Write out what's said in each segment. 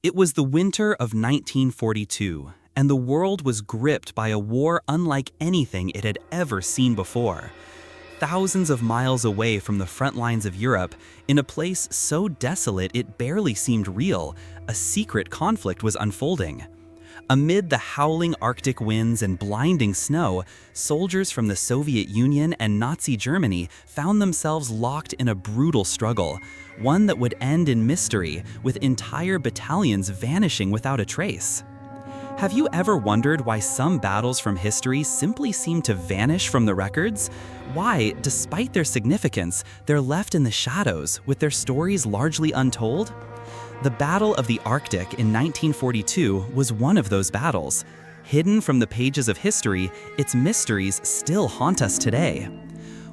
It was the winter of 1942, and the world was gripped by a war unlike anything it had ever seen before. Thousands of miles away from the front lines of Europe, in a place so desolate it barely seemed real, a secret conflict was unfolding. Amid the howling Arctic winds and blinding snow, soldiers from the Soviet Union and Nazi Germany found themselves locked in a brutal struggle, one that would end in mystery, with entire battalions vanishing without a trace. Have you ever wondered why some battles from history simply seem to vanish from the records? Why, despite their significance, they're left in the shadows, with their stories largely untold? The Battle of the Arctic in 1942 was one of those battles. Hidden from the pages of history, its mysteries still haunt us today.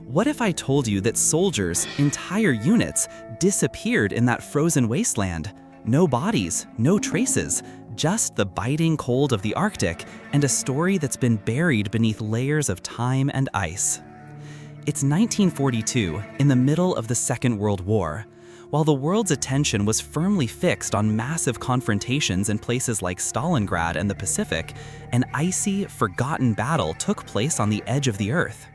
What if I told you that soldiers, entire units, disappeared in that frozen wasteland? No bodies, no traces, just the biting cold of the Arctic and a story that's been buried beneath layers of time and ice. It's 1942, in the middle of the Second World War. While the world's attention was firmly fixed on massive confrontations in places like Stalingrad and the Pacific, an icy, forgotten battle took place on the edge of the Earth.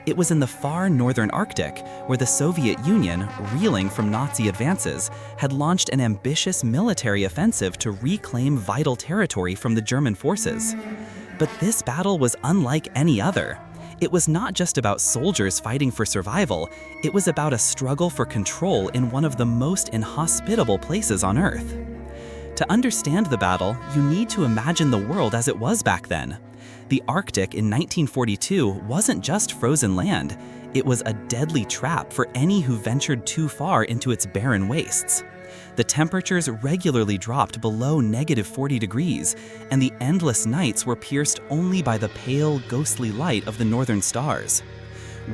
It was in the far northern Arctic, where the Soviet Union, reeling from Nazi advances, had launched an ambitious military offensive to reclaim vital territory from the German forces. But this battle was unlike any other. It was not just about soldiers fighting for survival, it was about a struggle for control in one of the most inhospitable places on Earth. To understand the battle, you need to imagine the world as it was back then. The Arctic in 1942 wasn't just frozen land, it was a deadly trap for any who ventured too far into its barren wastes. The temperatures regularly dropped below -40 degrees, and the endless nights were pierced only by the pale, ghostly light of the northern stars.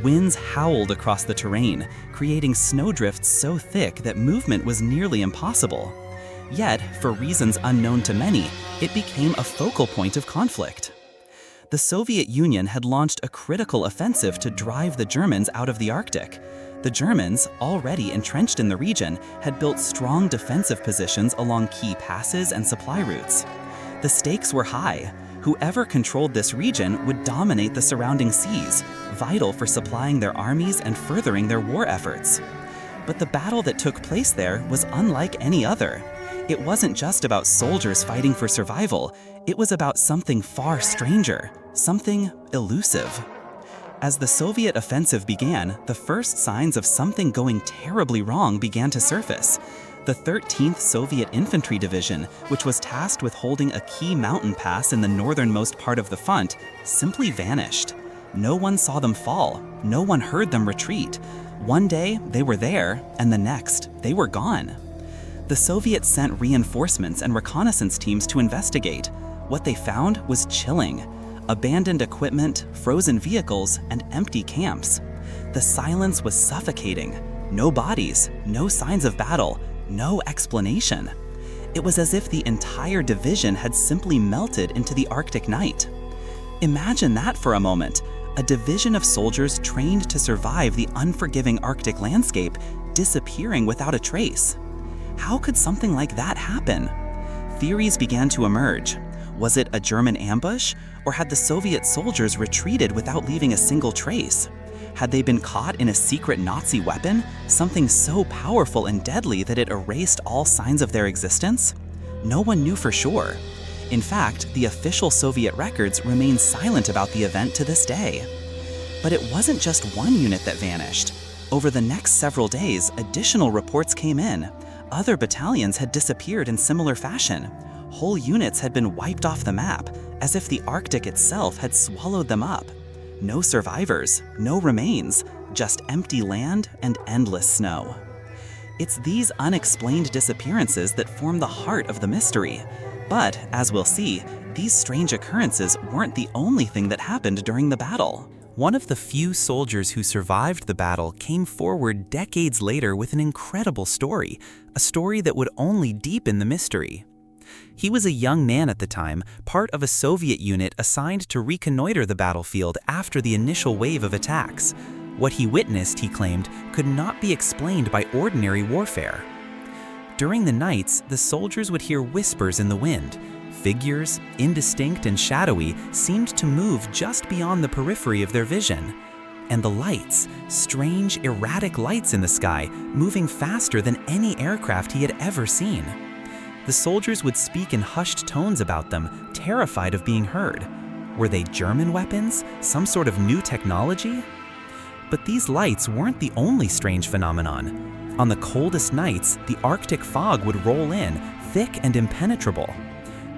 Winds howled across the terrain, creating snowdrifts so thick that movement was nearly impossible. Yet, for reasons unknown to many, it became a focal point of conflict. The Soviet Union had launched a critical offensive to drive the Germans out of the Arctic. The Germans, already entrenched in the region, had built strong defensive positions along key passes and supply routes. The stakes were high. Whoever controlled this region would dominate the surrounding seas, vital for supplying their armies and furthering their war efforts. But the battle that took place there was unlike any other. It wasn't just about soldiers fighting for survival, it was about something far stranger, something elusive. As the Soviet offensive began, the first signs of something going terribly wrong began to surface. The 13th Soviet Infantry Division, which was tasked with holding a key mountain pass in the northernmost part of the front, simply vanished. No one saw them fall, no one heard them retreat. One day, they were there, and the next, they were gone. The Soviets sent reinforcements and reconnaissance teams to investigate. What they found was chilling. Abandoned equipment, frozen vehicles, and empty camps. The silence was suffocating. No bodies, no signs of battle, no explanation. It was as if the entire division had simply melted into the Arctic night. Imagine that for a moment. A division of soldiers trained to survive the unforgiving Arctic landscape disappearing without a trace. How could something like that happen? Theories began to emerge. Was it a German ambush, or had the Soviet soldiers retreated without leaving a single trace? Had they been caught in a secret Nazi weapon, something so powerful and deadly that it erased all signs of their existence? No one knew for sure. In fact, the official Soviet records remain silent about the event to this day. But it wasn't just one unit that vanished. Over the next several days, additional reports came in. Other battalions had disappeared in similar fashion. Whole units had been wiped off the map, as if the Arctic itself had swallowed them up. No survivors, no remains, just empty land and endless snow. It's these unexplained disappearances that form the heart of the mystery. But, as we'll see, these strange occurrences weren't the only thing that happened during the battle. One of the few soldiers who survived the battle came forward decades later with an incredible story, a story that would only deepen the mystery. He was a young man at the time, part of a Soviet unit assigned to reconnoiter the battlefield after the initial wave of attacks. What he witnessed, he claimed, could not be explained by ordinary warfare. During the nights, the soldiers would hear whispers in the wind. Figures, indistinct and shadowy, seemed to move just beyond the periphery of their vision. And the lights, strange, erratic lights in the sky, moving faster than any aircraft he had ever seen. The soldiers would speak in hushed tones about them, terrified of being heard. Were they German weapons? Some sort of new technology? But these lights weren't the only strange phenomenon. On the coldest nights, the Arctic fog would roll in, thick and impenetrable.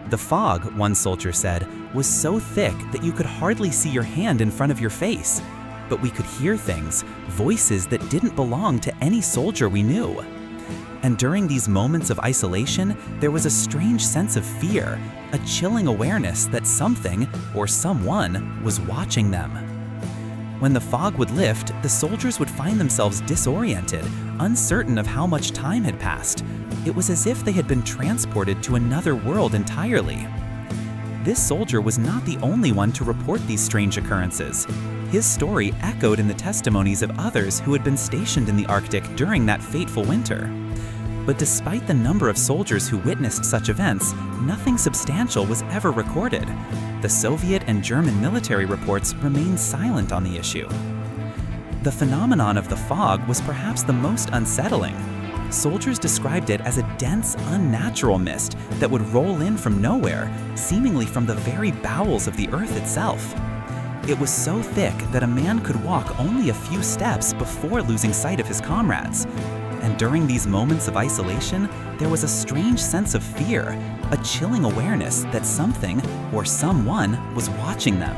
The fog, one soldier said, was so thick that you could hardly see your hand in front of your face. But we could hear things, voices that didn't belong to any soldier we knew. And during these moments of isolation, there was a strange sense of fear, a chilling awareness that something or someone was watching them. When the fog would lift, the soldiers would find themselves disoriented, uncertain of how much time had passed. It was as if they had been transported to another world entirely. This soldier was not the only one to report these strange occurrences. His story echoed in the testimonies of others who had been stationed in the Arctic during that fateful winter. But despite the number of soldiers who witnessed such events, nothing substantial was ever recorded. The Soviet and German military reports remained silent on the issue. The phenomenon of the fog was perhaps the most unsettling. Soldiers described it as a dense, unnatural mist that would roll in from nowhere, seemingly from the very bowels of the earth itself. It was so thick that a man could walk only a few steps before losing sight of his comrades. And during these moments of isolation, there was a strange sense of fear, a chilling awareness that something or someone was watching them.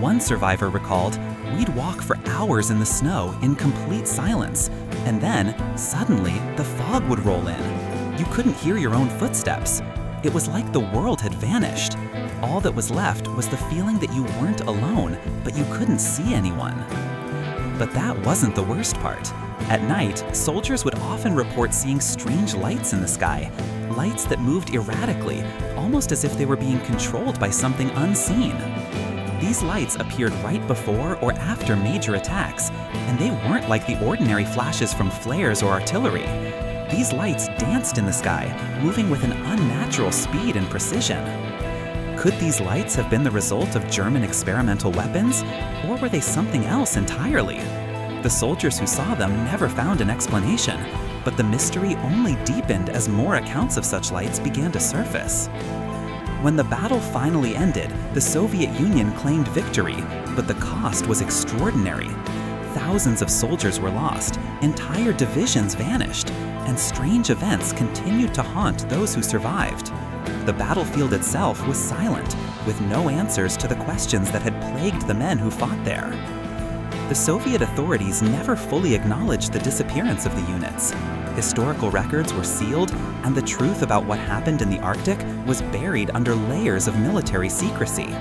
One survivor recalled, "We'd walk for hours in the snow in complete silence, and then, suddenly, the fog would roll in. You couldn't hear your own footsteps. It was like the world had vanished. All that was left was the feeling that you weren't alone, but you couldn't see anyone." But that wasn't the worst part. At night, soldiers would often report seeing strange lights in the sky, lights that moved erratically, almost as if they were being controlled by something unseen. These lights appeared right before or after major attacks, and they weren't like the ordinary flashes from flares or artillery. These lights danced in the sky, moving with an unnatural speed and precision. Could these lights have been the result of German experimental weapons, or were they something else entirely? The soldiers who saw them never found an explanation, but the mystery only deepened as more accounts of such lights began to surface. When the battle finally ended, the Soviet Union claimed victory, but the cost was extraordinary. Thousands of soldiers were lost, entire divisions vanished, and strange events continued to haunt those who survived. The battlefield itself was silent, with no answers to the questions that had plagued the men who fought there. The Soviet authorities never fully acknowledged the disappearance of the units. Historical records were sealed, and the truth about what happened in the Arctic was buried under layers of military secrecy.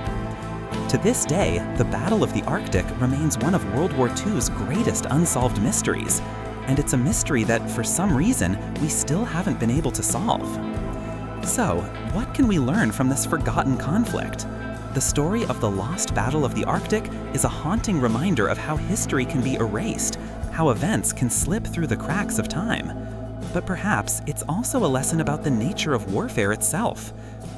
To this day, the Battle of the Arctic remains one of World War II's greatest unsolved mysteries, and it's a mystery that, for some reason, we still haven't been able to solve. So, what can we learn from this forgotten conflict? The story of the lost Battle of the Arctic is a haunting reminder of how history can be erased, how events can slip through the cracks of time. But perhaps it's also a lesson about the nature of warfare itself.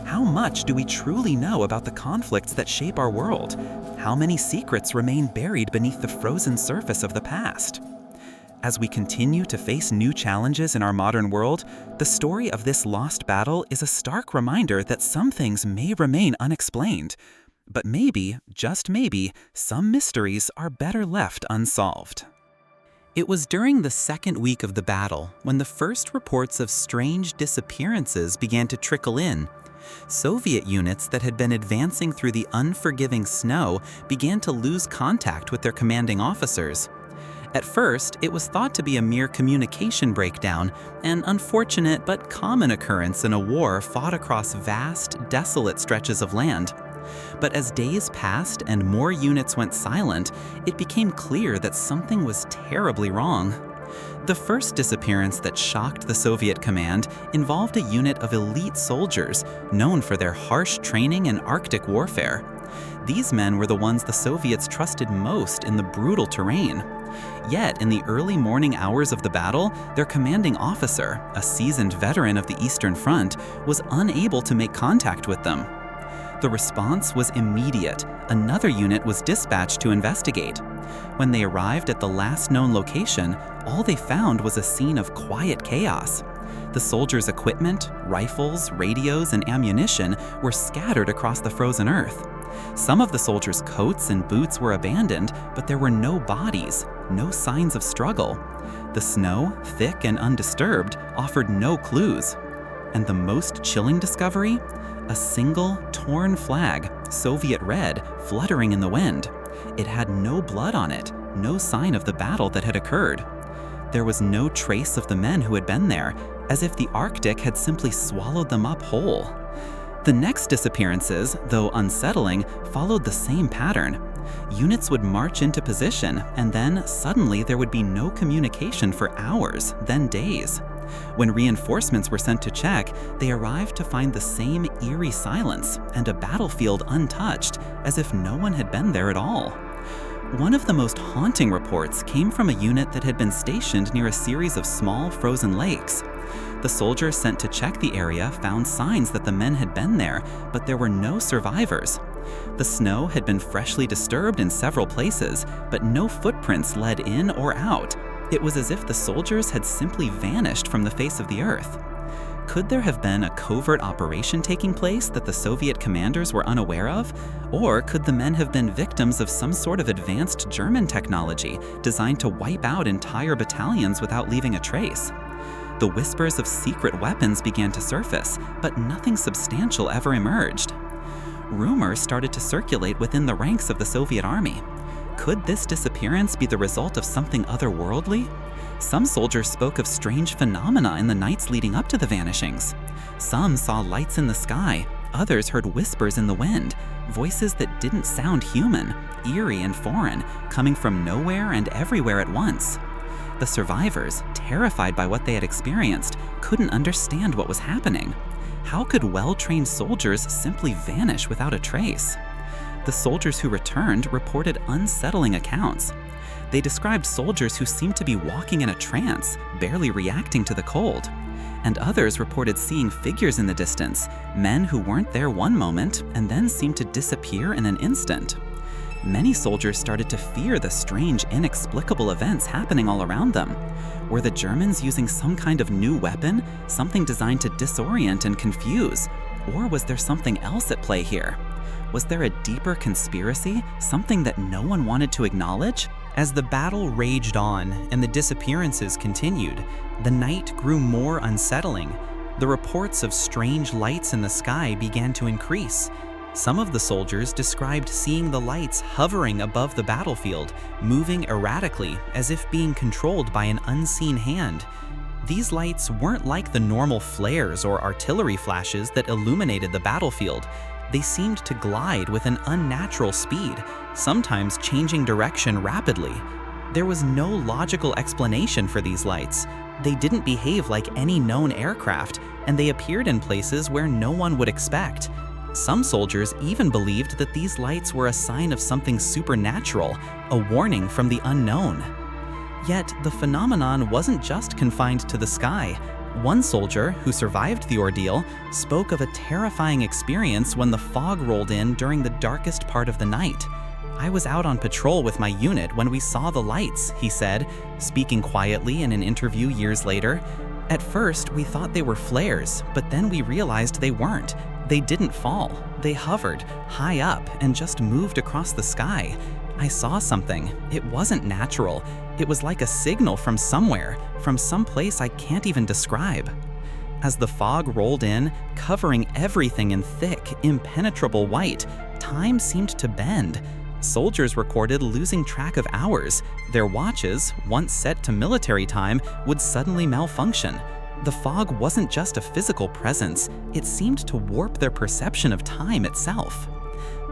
How much do we truly know about the conflicts that shape our world? How many secrets remain buried beneath the frozen surface of the past? As we continue to face new challenges in our modern world, the story of this lost battle is a stark reminder that some things may remain unexplained. But maybe, just maybe, some mysteries are better left unsolved. It was during the second week of the battle when the first reports of strange disappearances began to trickle in. Soviet units that had been advancing through the unforgiving snow began to lose contact with their commanding officers. At first, it was thought to be a mere communication breakdown, an unfortunate but common occurrence in a war fought across vast, desolate stretches of land. But as days passed and more units went silent, it became clear that something was terribly wrong. The first disappearance that shocked the Soviet command involved a unit of elite soldiers known for their harsh training in Arctic warfare. These men were the ones the Soviets trusted most in the brutal terrain. Yet, in the early morning hours of the battle, their commanding officer, a seasoned veteran of the Eastern Front, was unable to make contact with them. The response was immediate. Another unit was dispatched to investigate. When they arrived at the last known location, all they found was a scene of quiet chaos. The soldiers' equipment, rifles, radios, and ammunition were scattered across the frozen earth. Some of the soldiers' coats and boots were abandoned, but there were no bodies, no signs of struggle. The snow, thick and undisturbed, offered no clues. And the most chilling discovery? A single, torn flag, Soviet red, fluttering in the wind. It had no blood on it, no sign of the battle that had occurred. There was no trace of the men who had been there, as if the Arctic had simply swallowed them up whole. The next disappearances, though unsettling, followed the same pattern. Units would march into position, and then suddenly there would be no communication for hours, then days. When reinforcements were sent to check, they arrived to find the same eerie silence and a battlefield untouched, as if no one had been there at all. One of the most haunting reports came from a unit that had been stationed near a series of small frozen lakes. The soldiers sent to check the area found signs that the men had been there, but there were no survivors. The snow had been freshly disturbed in several places, but no footprints led in or out. It was as if the soldiers had simply vanished from the face of the earth. Could there have been a covert operation taking place that the Soviet commanders were unaware of? Or could the men have been victims of some sort of advanced German technology designed to wipe out entire battalions without leaving a trace? The whispers of secret weapons began to surface, but nothing substantial ever emerged. Rumors started to circulate within the ranks of the Soviet army. Could this disappearance be the result of something otherworldly? Some soldiers spoke of strange phenomena in the nights leading up to the vanishings. Some saw lights in the sky, others heard whispers in the wind, voices that didn't sound human, eerie and foreign, coming from nowhere and everywhere at once. The survivors, terrified by what they had experienced, couldn't understand what was happening. How could well-trained soldiers simply vanish without a trace? The soldiers who returned reported unsettling accounts. They described soldiers who seemed to be walking in a trance, barely reacting to the cold. And others reported seeing figures in the distance, men who weren't there one moment and then seemed to disappear in an instant. Many soldiers started to fear the strange, inexplicable events happening all around them. Were the Germans using some kind of new weapon, something designed to disorient and confuse? Or was there something else at play here? Was there a deeper conspiracy, something that no one wanted to acknowledge? As the battle raged on and the disappearances continued, the night grew more unsettling. The reports of strange lights in the sky began to increase. Some of the soldiers described seeing the lights hovering above the battlefield, moving erratically as if being controlled by an unseen hand. These lights weren't like the normal flares or artillery flashes that illuminated the battlefield. They seemed to glide with an unnatural speed, sometimes changing direction rapidly. There was no logical explanation for these lights. They didn't behave like any known aircraft, and they appeared in places where no one would expect. Some soldiers even believed that these lights were a sign of something supernatural, a warning from the unknown. Yet, the phenomenon wasn't just confined to the sky. One soldier, who survived the ordeal, spoke of a terrifying experience when the fog rolled in during the darkest part of the night. "I was out on patrol with my unit when we saw the lights," he said, speaking quietly in an interview years later. "At first, we thought they were flares, but then we realized they weren't. They didn't fall. They hovered, high up, and just moved across the sky. I saw something. It wasn't natural. It was like a signal from somewhere, from some place I can't even describe." As the fog rolled in, covering everything in thick, impenetrable white, time seemed to bend. Soldiers recorded losing track of hours. Their watches, once set to military time, would suddenly malfunction. The fog wasn't just a physical presence, it seemed to warp their perception of time itself.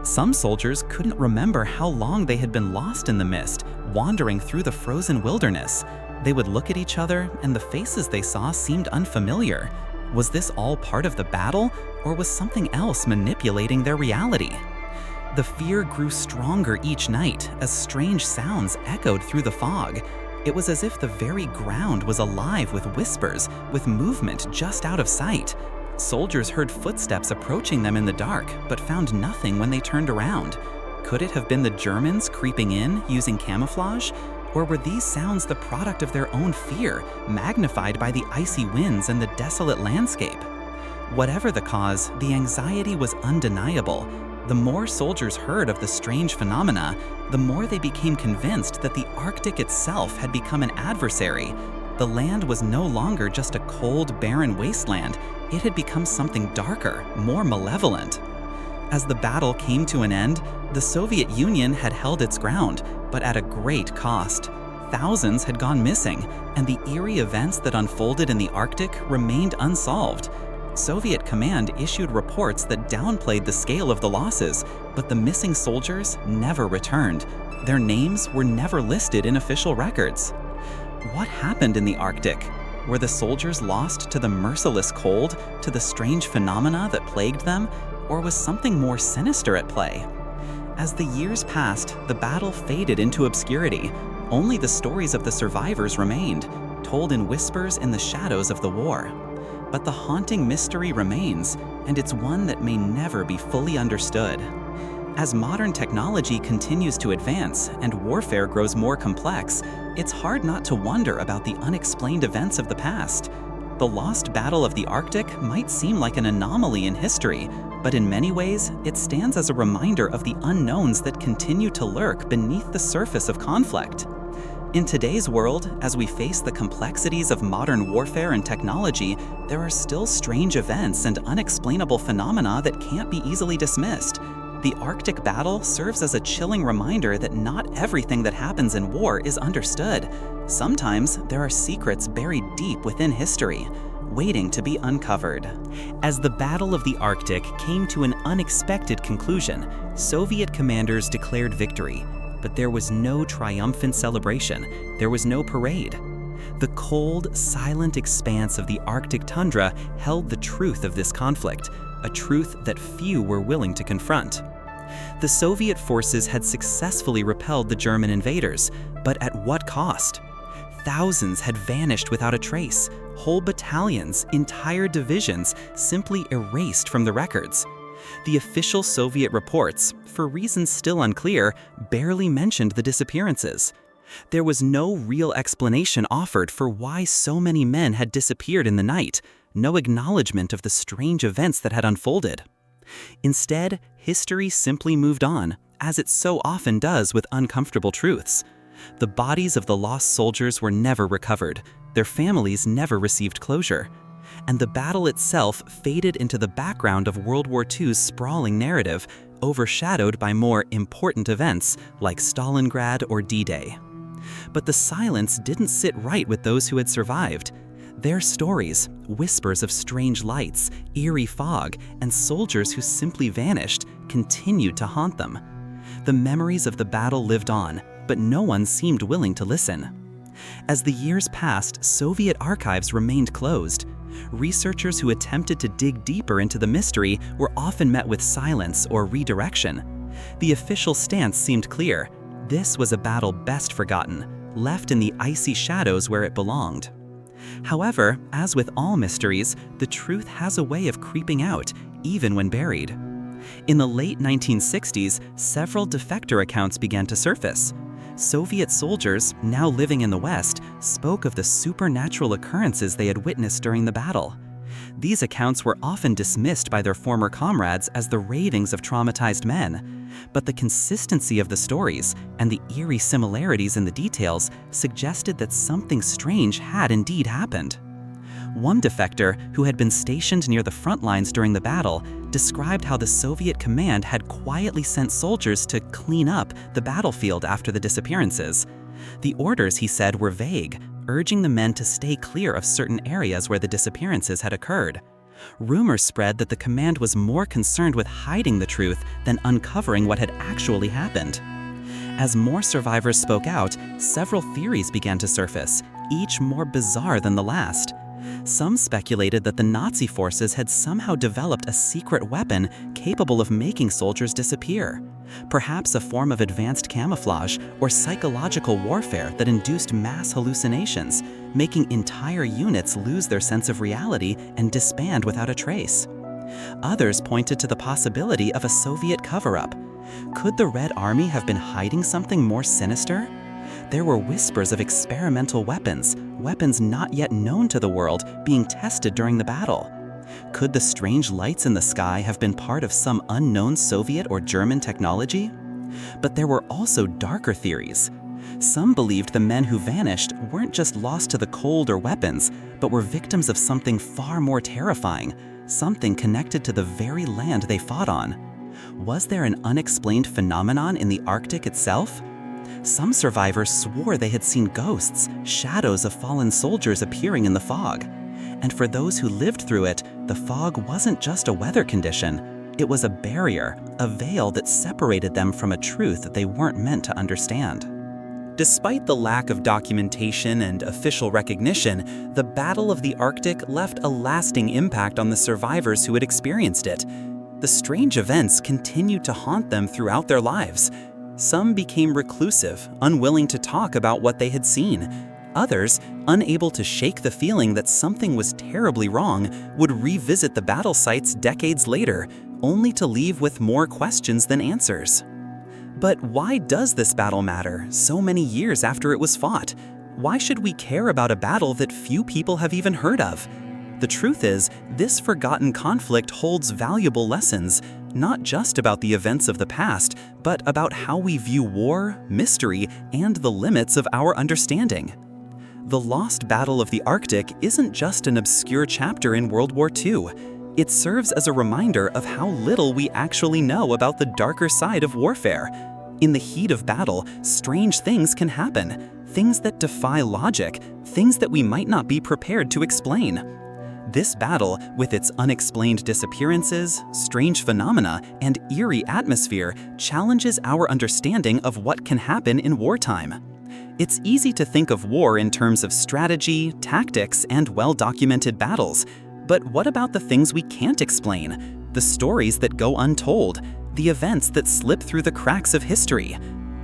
Some soldiers couldn't remember how long they had been lost in the mist, wandering through the frozen wilderness. They would look at each other, and the faces they saw seemed unfamiliar. Was this all part of the battle, or was something else manipulating their reality? The fear grew stronger each night as strange sounds echoed through the fog. It was as if the very ground was alive with whispers, with movement just out of sight. Soldiers heard footsteps approaching them in the dark, but found nothing when they turned around. Could it have been the Germans creeping in, using camouflage? Or were these sounds the product of their own fear, magnified by the icy winds and the desolate landscape? Whatever the cause, the anxiety was undeniable. The more soldiers heard of the strange phenomena, the more they became convinced that the Arctic itself had become an adversary. The land was no longer just a cold, barren wasteland. It had become something darker, more malevolent. As the battle came to an end, the Soviet Union had held its ground, but at a great cost. Thousands had gone missing, and the eerie events that unfolded in the Arctic remained unsolved. Soviet command issued reports that downplayed the scale of the losses, but the missing soldiers never returned. Their names were never listed in official records. What happened in the Arctic? Were the soldiers lost to the merciless cold, to the strange phenomena that plagued them, or was something more sinister at play? As the years passed, the battle faded into obscurity. Only the stories of the survivors remained, told in whispers in the shadows of the war. But the haunting mystery remains, and it's one that may never be fully understood. As modern technology continues to advance and warfare grows more complex, it's hard not to wonder about the unexplained events of the past. The lost battle of the Arctic might seem like an anomaly in history, but in many ways, it stands as a reminder of the unknowns that continue to lurk beneath the surface of conflict. In today's world, as we face the complexities of modern warfare and technology, there are still strange events and unexplainable phenomena that can't be easily dismissed. The Arctic battle serves as a chilling reminder that not everything that happens in war is understood. Sometimes there are secrets buried deep within history, waiting to be uncovered. As the Battle of the Arctic came to an unexpected conclusion, Soviet commanders declared victory. But there was no triumphant celebration. There was no parade. The cold, silent expanse of the Arctic tundra held the truth of this conflict, a truth that few were willing to confront. The Soviet forces had successfully repelled the German invaders, but at what cost? Thousands had vanished without a trace. Whole battalions, entire divisions, simply erased from the records. The official Soviet reports, for reasons still unclear, barely mentioned the disappearances. There was no real explanation offered for why so many men had disappeared in the night, no acknowledgement of the strange events that had unfolded. Instead, history simply moved on, as it so often does with uncomfortable truths. The bodies of the lost soldiers were never recovered, their families never received closure. And the battle itself faded into the background of World War II's sprawling narrative, overshadowed by more important events like Stalingrad or D-Day. But the silence didn't sit right with those who had survived. Their stories, whispers of strange lights, eerie fog, and soldiers who simply vanished, continued to haunt them. The memories of the battle lived on, but no one seemed willing to listen. As the years passed, Soviet archives remained closed. Researchers who attempted to dig deeper into the mystery were often met with silence or redirection. The official stance seemed clear. This was a battle best forgotten, left in the icy shadows where it belonged. However, as with all mysteries, the truth has a way of creeping out, even when buried. In the late 1960s, several defector accounts began to surface. Soviet soldiers, now living in the West, spoke of the supernatural occurrences they had witnessed during the battle. These accounts were often dismissed by their former comrades as the ravings of traumatized men. But the consistency of the stories and the eerie similarities in the details suggested that something strange had indeed happened. One defector, who had been stationed near the front lines during the battle, described how the Soviet command had quietly sent soldiers to clean up the battlefield after the disappearances. The orders, he said, were vague, urging the men to stay clear of certain areas where the disappearances had occurred. Rumors spread that the command was more concerned with hiding the truth than uncovering what had actually happened. As more survivors spoke out, several theories began to surface, each more bizarre than the last. Some speculated that the Nazi forces had somehow developed a secret weapon capable of making soldiers disappear. Perhaps a form of advanced camouflage or psychological warfare that induced mass hallucinations, making entire units lose their sense of reality and disband without a trace. Others pointed to the possibility of a Soviet cover-up. Could the Red Army have been hiding something more sinister? There were whispers of experimental weapons not yet known to the world, being tested during the battle. Could the strange lights in the sky have been part of some unknown Soviet or German technology? But there were also darker theories. Some believed the men who vanished weren't just lost to the cold or weapons, but were victims of something far more terrifying, something connected to the very land they fought on. Was there an unexplained phenomenon in the Arctic itself? Some survivors swore they had seen ghosts, shadows of fallen soldiers appearing in the fog. And for those who lived through it, the fog wasn't just a weather condition. It was a barrier, a veil that separated them from a truth that they weren't meant to understand. Despite the lack of documentation and official recognition, the Battle of the Arctic left a lasting impact on the survivors who had experienced it. The strange events continued to haunt them throughout their lives. Some became reclusive, unwilling to talk about what they had seen. Others, unable to shake the feeling that something was terribly wrong, would revisit the battle sites decades later, only to leave with more questions than answers. But why does this battle matter so many years after it was fought? Why should we care about a battle that few people have even heard of? The truth is, this forgotten conflict holds valuable lessons, not just about the events of the past, but about how we view war, mystery, and the limits of our understanding. The Lost Battle of the Arctic isn't just an obscure chapter in World War II. It serves as a reminder of how little we actually know about the darker side of warfare. In the heat of battle, strange things can happen, things that defy logic, things that we might not be prepared to explain. This battle, with its unexplained disappearances, strange phenomena, and eerie atmosphere, challenges our understanding of what can happen in wartime. It's easy to think of war in terms of strategy, tactics, and well-documented battles. But what about the things we can't explain? The stories that go untold, the events that slip through the cracks of history.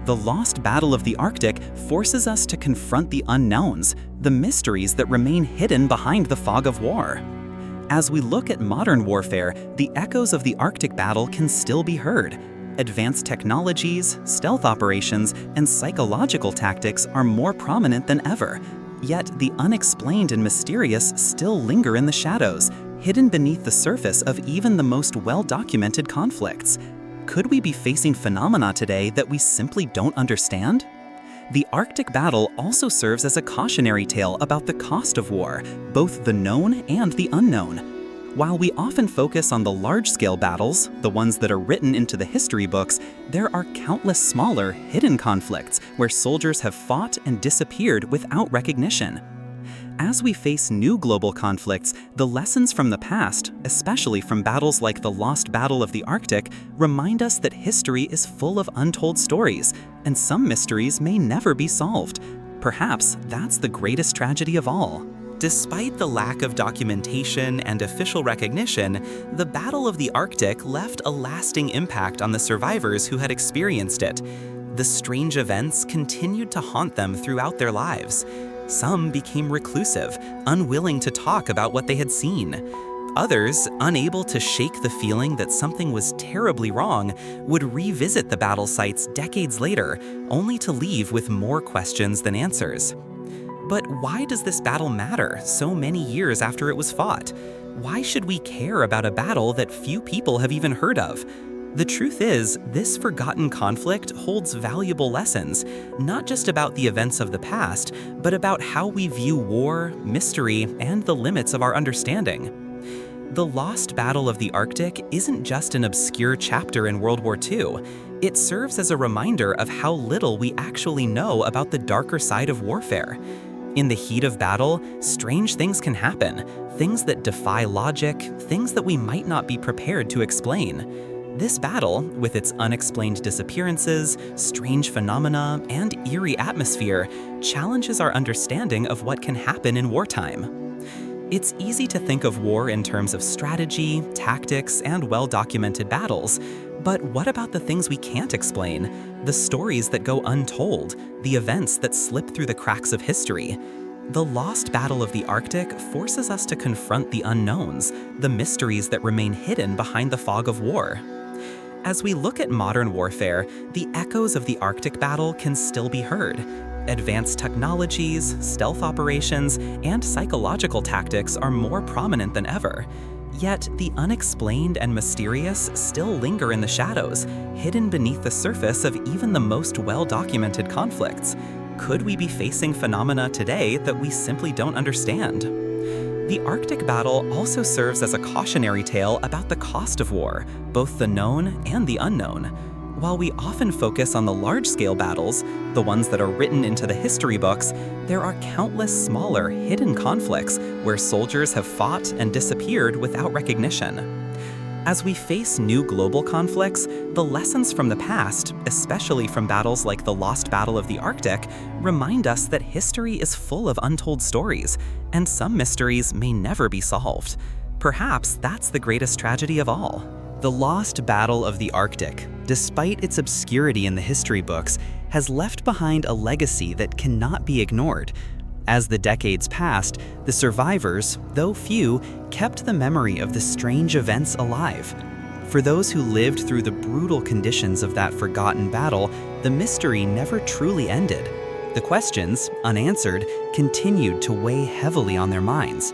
The Lost Battle of the Arctic forces us to confront the unknowns, the mysteries that remain hidden behind the fog of war. As we look at modern warfare, the echoes of the Arctic battle can still be heard. Advanced technologies, stealth operations, and psychological tactics are more prominent than ever. Yet the unexplained and mysterious still linger in the shadows, hidden beneath the surface of even the most well-documented conflicts. Could we be facing phenomena today that we simply don't understand? The Arctic battle also serves as a cautionary tale about the cost of war, both the known and the unknown. While we often focus on the large-scale battles, the ones that are written into the history books, there are countless smaller, hidden conflicts where soldiers have fought and disappeared without recognition. As we face new global conflicts, the lessons from the past, especially from battles like the Lost Battle of the Arctic, remind us that history is full of untold stories, and some mysteries may never be solved. Perhaps that's the greatest tragedy of all. Despite the lack of documentation and official recognition, the Battle of the Arctic left a lasting impact on the survivors who had experienced it. The strange events continued to haunt them throughout their lives. Some became reclusive, unwilling to talk about what they had seen. Others, unable to shake the feeling that something was terribly wrong, would revisit the battle sites decades later, only to leave with more questions than answers. But why does this battle matter so many years after it was fought? Why should we care about a battle that few people have even heard of? The truth is, this forgotten conflict holds valuable lessons, not just about the events of the past, but about how we view war, mystery, and the limits of our understanding. The Lost Battle of the Arctic isn't just an obscure chapter in World War II. It serves as a reminder of how little we actually know about the darker side of warfare. In the heat of battle, strange things can happen, things that defy logic, things that we might not be prepared to explain. This battle, with its unexplained disappearances, strange phenomena, and eerie atmosphere, challenges our understanding of what can happen in wartime. It's easy to think of war in terms of strategy, tactics, and well-documented battles. But what about the things we can't explain? The stories that go untold, the events that slip through the cracks of history? The Lost Battle of the Arctic forces us to confront the unknowns, the mysteries that remain hidden behind the fog of war. As we look at modern warfare, the echoes of the Arctic battle can still be heard. Advanced technologies, stealth operations, and psychological tactics are more prominent than ever. Yet, the unexplained and mysterious still linger in the shadows, hidden beneath the surface of even the most well-documented conflicts. Could we be facing phenomena today that we simply don't understand? The Arctic battle also serves as a cautionary tale about the cost of war, both the known and the unknown. While we often focus on the large-scale battles, the ones that are written into the history books, there are countless smaller, hidden conflicts where soldiers have fought and disappeared without recognition. As we face new global conflicts, the lessons from the past, especially from battles like the Lost Battle of the Arctic, remind us that history is full of untold stories, and some mysteries may never be solved. Perhaps that's the greatest tragedy of all. The Lost Battle of the Arctic, despite its obscurity in the history books, has left behind a legacy that cannot be ignored. As the decades passed, the survivors, though few, kept the memory of the strange events alive. For those who lived through the brutal conditions of that forgotten battle, the mystery never truly ended. The questions, unanswered, continued to weigh heavily on their minds.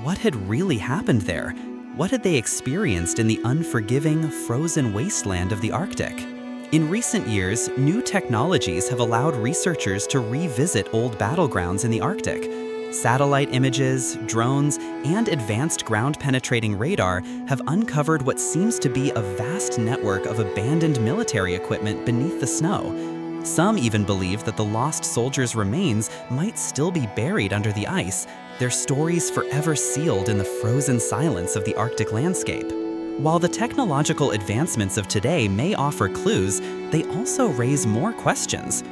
What had really happened there? What had they experienced in the unforgiving, frozen wasteland of the Arctic? In recent years, new technologies have allowed researchers to revisit old battlegrounds in the Arctic. Satellite images, drones, and advanced ground-penetrating radar have uncovered what seems to be a vast network of abandoned military equipment beneath the snow. Some even believe that the lost soldiers' remains might still be buried under the ice, their stories forever sealed in the frozen silence of the Arctic landscape. While the technological advancements of today may offer clues, they also raise more questions.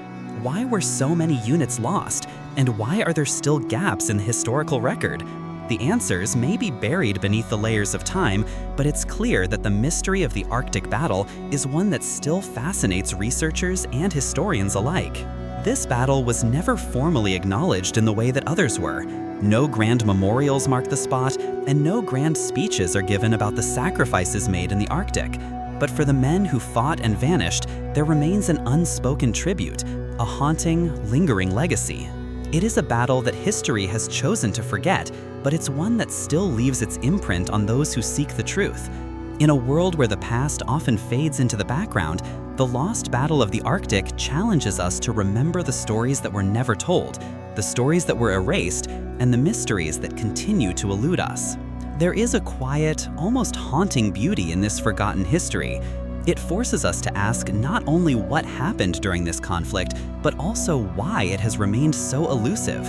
Why were so many units lost, and why are there still gaps in the historical record? The answers may be buried beneath the layers of time, but it's clear that the mystery of the Arctic battle is one that still fascinates researchers and historians alike. This battle was never formally acknowledged in the way that others were. No grand memorials mark the spot, and no grand speeches are given about the sacrifices made in the Arctic. But for the men who fought and vanished, there remains an unspoken tribute, a haunting, lingering legacy. It is a battle that history has chosen to forget, but it's one that still leaves its imprint on those who seek the truth. In a world where the past often fades into the background, the Lost Battle of the Arctic challenges us to remember the stories that were never told, the stories that were erased, and the mysteries that continue to elude us. There is a quiet, almost haunting beauty in this forgotten history. It forces us to ask not only what happened during this conflict, but also why it has remained so elusive.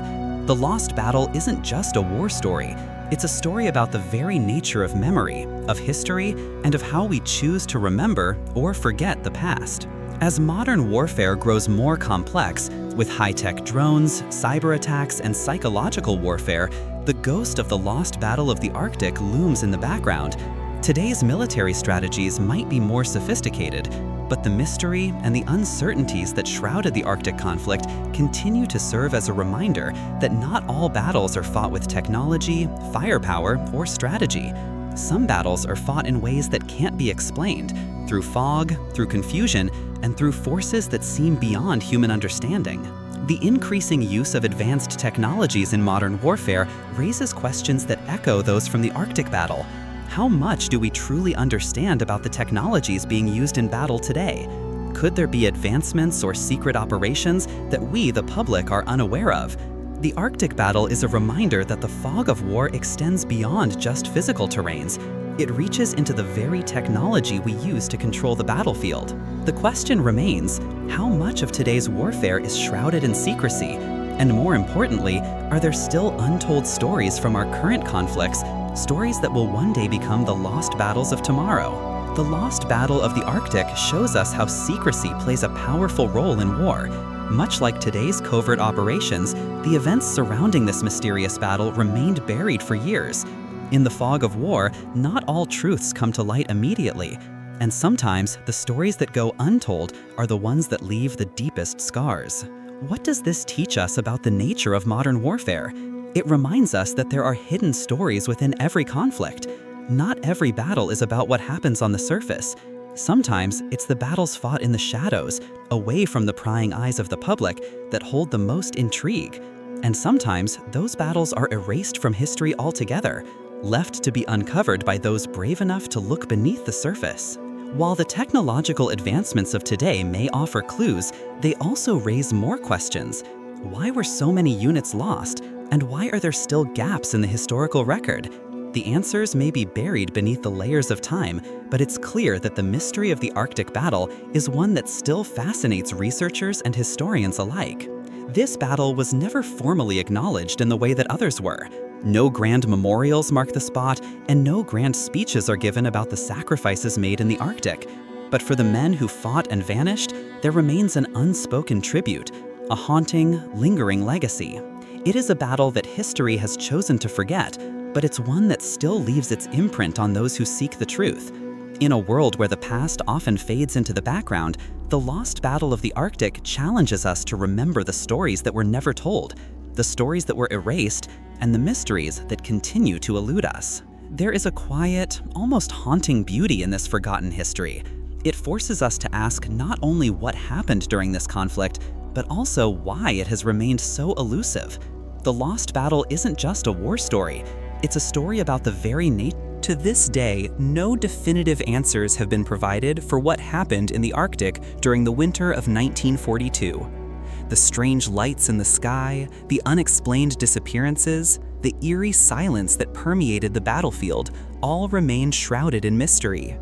The Lost Battle isn't just a war story. It's a story about the very nature of memory, of history, and of how we choose to remember or forget the past. As modern warfare grows more complex, with high-tech drones, cyber attacks, and psychological warfare, the ghost of the Lost Battle of the Arctic looms in the background. Today's military strategies might be more sophisticated, but the mystery and the uncertainties that shrouded the Arctic conflict continue to serve as a reminder that not all battles are fought with technology, firepower, or strategy. Some battles are fought in ways that can't be explained, through fog, through confusion, and through forces that seem beyond human understanding. The increasing use of advanced technologies in modern warfare raises questions that echo those from the Arctic battle. How much do we truly understand about the technologies being used in battle today? Could there be advancements or secret operations that we, the public, are unaware of? The Arctic battle is a reminder that the fog of war extends beyond just physical terrains. It reaches into the very technology we use to control the battlefield. The question remains, how much of today's warfare is shrouded in secrecy? And more importantly, are there still untold stories from our current conflicts, stories that will one day become the lost battles of tomorrow? The Lost Battle of the Arctic shows us how secrecy plays a powerful role in war. Much like today's covert operations, the events surrounding this mysterious battle remained buried for years. In the fog of war, not all truths come to light immediately, and sometimes the stories that go untold are the ones that leave the deepest scars. What does this teach us about the nature of modern warfare? It reminds us that there are hidden stories within every conflict. Not every battle is about what happens on the surface. Sometimes it's the battles fought in the shadows, away from the prying eyes of the public, that hold the most intrigue. And sometimes those battles are erased from history altogether, left to be uncovered by those brave enough to look beneath the surface. While the technological advancements of today may offer clues, they also raise more questions. Why were so many units lost? And why are there still gaps in the historical record? The answers may be buried beneath the layers of time, but it's clear that the mystery of the Arctic battle is one that still fascinates researchers and historians alike. This battle was never formally acknowledged in the way that others were. No grand memorials mark the spot, and no grand speeches are given about the sacrifices made in the Arctic. But for the men who fought and vanished, there remains an unspoken tribute, a haunting, lingering legacy. It is a battle that history has chosen to forget, but it's one that still leaves its imprint on those who seek the truth. In a world where the past often fades into the background, the lost battle of the Arctic challenges us to remember the stories that were never told, the stories that were erased, and the mysteries that continue to elude us. There is a quiet, almost haunting beauty in this forgotten history. It forces us to ask not only what happened during this conflict, but also why it has remained so elusive. The lost battle isn't just a war story, it's a story about the very nature. To this day, no definitive answers have been provided for what happened in the Arctic during the winter of 1942. The strange lights in the sky, the unexplained disappearances, the eerie silence that permeated the battlefield all remain shrouded in mystery.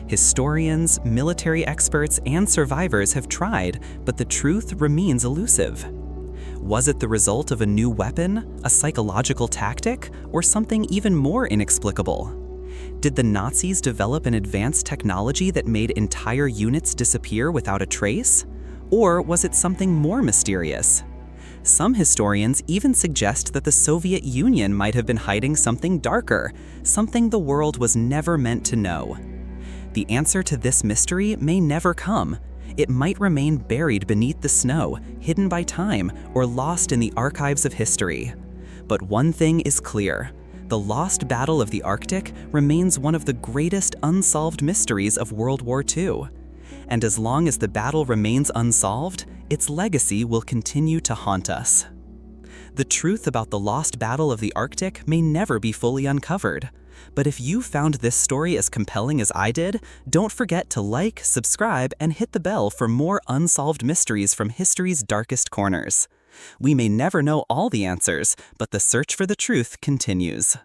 Historians, military experts, and survivors have tried, but the truth remains elusive. Was it the result of a new weapon, a psychological tactic, or something even more inexplicable? Did the Nazis develop an advanced technology that made entire units disappear without a trace? Or was it something more mysterious? Some historians even suggest that the Soviet Union might have been hiding something darker, something the world was never meant to know. The answer to this mystery may never come. It might remain buried beneath the snow, hidden by time, or lost in the archives of history. But one thing is clear. The lost battle of the Arctic remains one of the greatest unsolved mysteries of World War II. And as long as the battle remains unsolved, its legacy will continue to haunt us. The truth about the lost battle of the Arctic may never be fully uncovered. But if you found this story as compelling as I did, don't forget to like, subscribe, and hit the bell for more unsolved mysteries from history's darkest corners. We may never know all the answers, but the search for the truth continues.